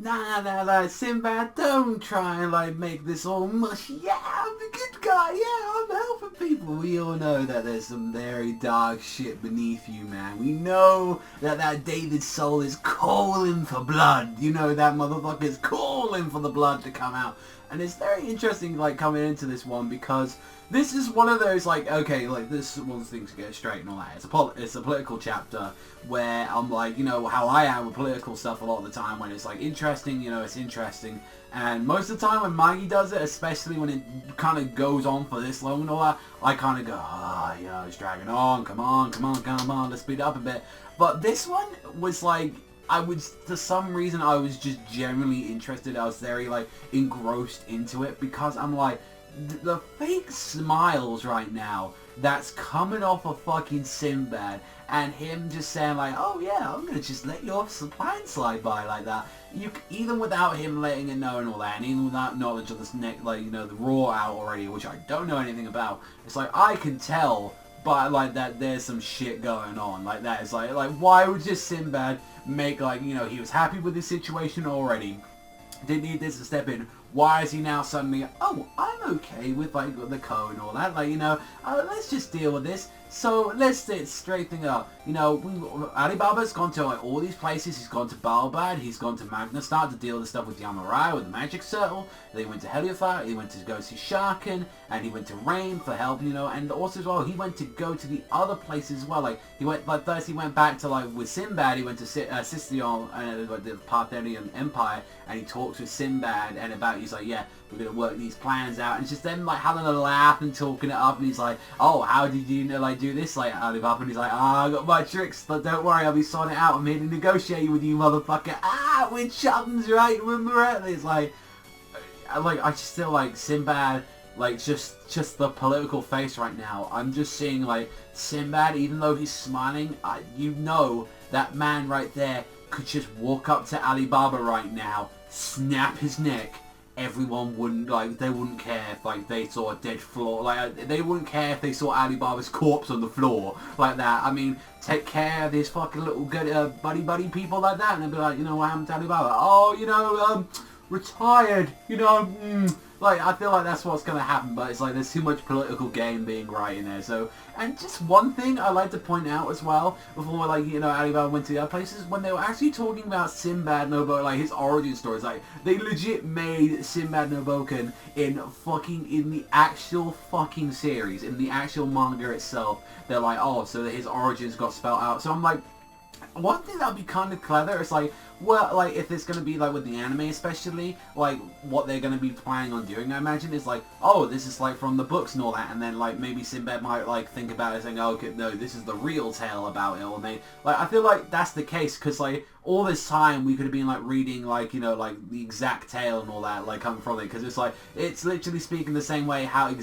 nah, Sinbad, don't try and like make this all mushy. Yeah, I'm the good guy. Yeah, I'm helping people. We all know that there's some very dark shit beneath you, man. We know that David's soul is calling for blood. You know that motherfucker is calling for the blood to come out. And it's very interesting, like, coming into this one, because this is one of those, like, okay, like, this is one of the things to get straight and all that. It's a political chapter where I'm like, you know, how I am with political stuff a lot of the time, when it's, like, interesting, you know, it's interesting. And most of the time when Magi does it, especially when it kind of goes on for this long and all that, I kind of go, you know, it's dragging on, come on, let's speed it up a bit. But this one was, like, for some reason, I was just genuinely interested. I was very, like, engrossed into it, because I'm like, the fake smiles right now that's coming off of fucking Sinbad, and him just saying like, oh yeah, I'm gonna just let your plan slide by like that. Even without him letting it know and all that, and even without knowledge of this like, you know, the raw out already, which I don't know anything about, it's like, I can tell but like that there's some shit going on like that. It's like why would just Sinbad make, like, you know, he was happy with his situation already, didn't need this to step in. Why is he now suddenly, oh, I'm okay with, like, the code and all that, like, you know, let's just deal with this. So let's straight thing up. You know, Alibaba's gone to, like, all these places. He's gone to Balbad, he's gone to Magnastad to deal with the stuff with Yamurai, with the magic circle. Then he went to Heliophyte, he went to go see Sharkin, and he went to Rain for help, you know, and also as well, he went to go to the other places as well. Like, he went, like, first he went back to, like, with Sinbad, he went to Sicyon, like, the Parthenian Empire, and he talks with Sinbad, and about, he's like, yeah, we're going to work these plans out, and it's just them, like, having a laugh and talking it up, and he's like, oh, how did you, like, do this, like, Alibaba? And he's like, I got my tricks, but don't worry, I'll be sorting it out, I'm here to negotiate with you, motherfucker. We're chums, right? Remember it? It's like, I just still, like, Sinbad, like, just the political face right now. I'm just seeing, like, Sinbad, even though he's smiling, you know, that man right there could just walk up to Alibaba right now, snap his neck. Everyone wouldn't, like, they wouldn't care if, like, they saw a dead floor, like, they wouldn't care if they saw Alibaba's corpse on the floor, like that. I mean, take care of this fucking little good, buddy people like that, and they'd be like, you know, what happened to Alibaba? Oh, you know, retired, you know, like, I feel like that's what's going to happen, but it's like, there's too much political game being right in there, so, and just one thing I like to point out as well, before, like, you know, Alibaba went to the other places, when they were actually talking about Sinbad no Boken, like, his origin stories, like, they legit made Sinbad no Boken in the actual fucking series, in the actual manga itself. They're like, oh, so his origins got spelled out, so I'm like, one thing that would be kind of clever is like, well, like, if it's going to be like with the anime especially, like, what they're going to be planning on doing, I imagine, is like, oh, this is like from the books and all that, and then like maybe Sinbad might like think about it saying, oh, okay, no, this is the real tale about it, or they, like, I feel like that's the case, because like, all this time we could have been like reading, like, you know, like the exact tale and all that, like, coming from it, because it's like, it's literally speaking the same way how it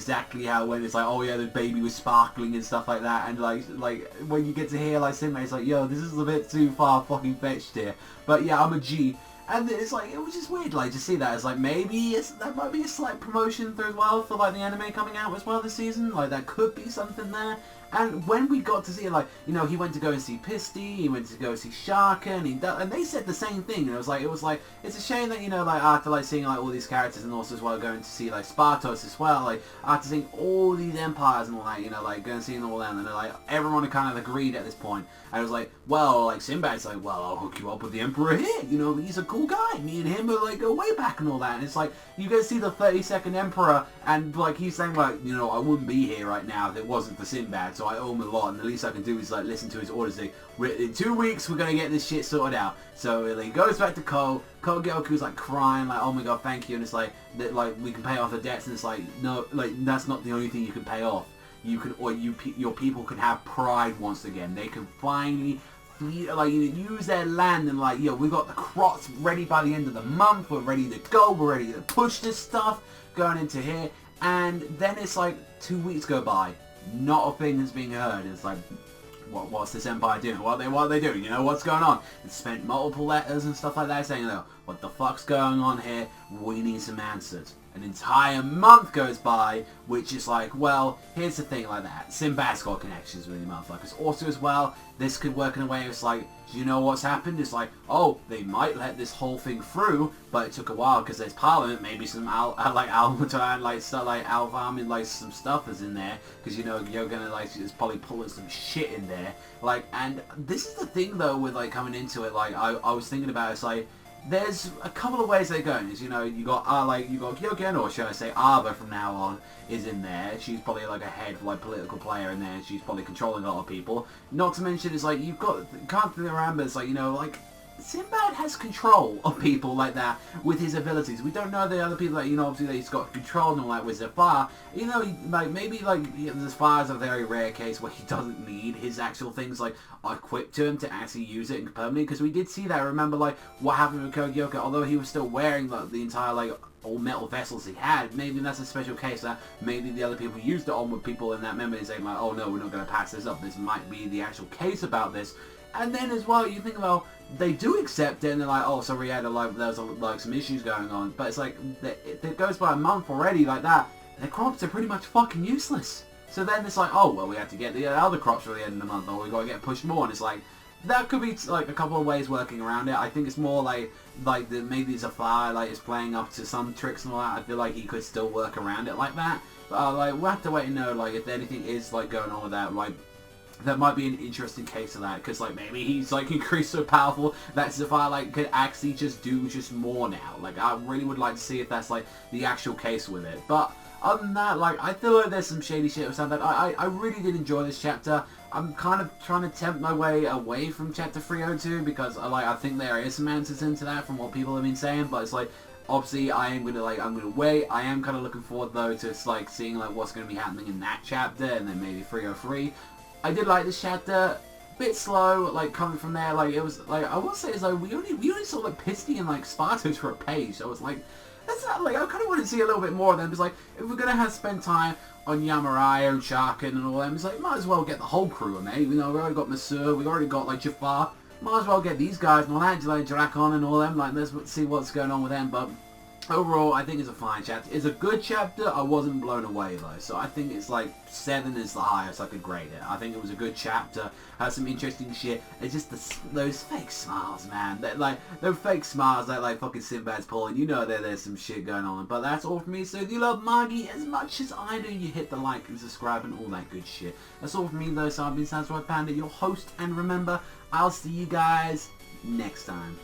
went. It's like, oh yeah, the baby was sparkling and stuff like that, and like when you get to hear like Sinbad, it's like, yo, this is a bit too far fucking fetched here. But yeah, I'm a G. And it's like, it was just weird, like, to see that. It's like, maybe that might be a slight promotion through as well for, like, the anime coming out as well this season. Like, that could be something there. And when we got to see it, like, you know, he went to go and see Pisty, he went to go see Sharkin, and they said the same thing. And it was like, it's a shame that, you know, like, after, like, seeing, like, all these characters, and also as well going to see, like, Spartos as well, like, after seeing all these empires and all that, you know, like, going and seeing all them, and they're like, everyone had kind of agreed at this point. And it was like, well, like, Sinbad's like, well, I'll hook you up with the Emperor here, you know, he's a cool guy, me and him are, like, go way back and all that. And it's like, you go see the 32nd Emperor, and, like, he's saying, like, you know, I wouldn't be here right now if it wasn't for Sinbad, so I owe him a lot, and the least I can do is, like, listen to his orders. Like, in 2 weeks, we're gonna get this shit sorted out. So like, he goes back to Kogetsuju's like crying, like, oh my god, thank you, and it's like, that, like, we can pay off the debts, and it's like, no, like, that's not the only thing you can pay off. You can, or your people can have pride once again. They can finally, like, use their land, and like, yo, we got the crops ready by the end of the month, we're ready to go, we're ready to push this stuff going into here. And then it's like 2 weeks go by, not a thing is being heard. It's like, what's this empire doing? What are they doing? You know, what's going on? It's spent multiple letters and stuff like that saying, you know, what the fuck's going on here? We need some answers. An entire month goes by, which is like, well, here's the thing like that. Sinbad's got connections with the motherfuckers. Also as well, this could work in a way it's like, do you know what's happened? It's like, oh, they might let this whole thing through, but it took a while because there's Parliament, maybe some Almaton, like stuff like Alvarm and like some stuff is in there, because you know you're gonna like just probably pulling some shit in there. Like, and this is the thing though with like coming into it, like I was thinking about it, it's like, there's a couple of ways they're going. Is, you know, you got Kyogen, or should I say Arba from now on, is in there. She's probably like a head like political player in there, and she's probably controlling a lot of people. Not to mention, is like you've got can't think around, but it's like, you know, like Sinbad has control of people like that with his abilities. We don't know the other people that, you know, obviously that he's got control and all that with the fire. You know, like maybe like this fire is a very rare case where he doesn't need his actual things like equipped to him to actually use it permanently. Because we did see that. Remember like what happened with Kogyoka, although he was still wearing like the entire like all metal vessels he had. Maybe that's a special case that maybe the other people used it on with people in that memory saying like, oh no, we're not going to pass this up. This might be the actual case about this. And then as well, you think about, they do accept it, and they're like, oh, so we had like, there's like some issues going on. But it's like, it goes by a month already like that, and the crops are pretty much fucking useless. So then it's like, oh, well, we have to get the other crops for the end of the month, or we got to get pushed more, and it's like, that could be like a couple of ways working around it. I think it's more like maybe it's a fire, like it's playing up to some tricks and all that. I feel like he could still work around it like that. But like, we'll have to wait and know, like, if anything is like going on with that, like, that might be an interesting case of that, because like maybe he's like increased so powerful that Zephyr like could actually just do just more now. Like, I really would like to see if that's like the actual case with it. But other than that, like, I feel like there's some shady shit with something. I really did enjoy this chapter. I'm kind of trying to tempt my way away from chapter 302 because I think there is some answers into that from what people have been saying, but it's like, obviously I'm gonna wait. I am kind of looking forward though to like seeing like what's going to be happening in that chapter, and then maybe 303. I did like this chapter, bit slow, like coming from there, like it was like, I will say is like we only saw like Pisty and like Spartos for a page, so it's like, that's not like, I kind of want to see a little bit more of them. It's like, if we're gonna spend time on Yamaraya and Sharkin and all them, it's like, might as well get the whole crew on there. You know, we've already got Masur, we've already got like Jafar, might as well get these guys and all that, like Drakon and all them, like let's see what's going on with them. But overall, I think it's a fine chapter. It's a good chapter. I wasn't blown away though, so I think it's like 7 is the highest I could grade it. I think it was a good chapter. Had some interesting shit. It's just those fake smiles, man. Those fake smiles that like fucking Sinbad's pulling. You know that there's some shit going on. But that's all from me. So if you love Magi as much as I do, you hit the like and subscribe and all that good shit. That's all from me though. So I've been Savagezweipanda, your host, and remember, I'll see you guys next time.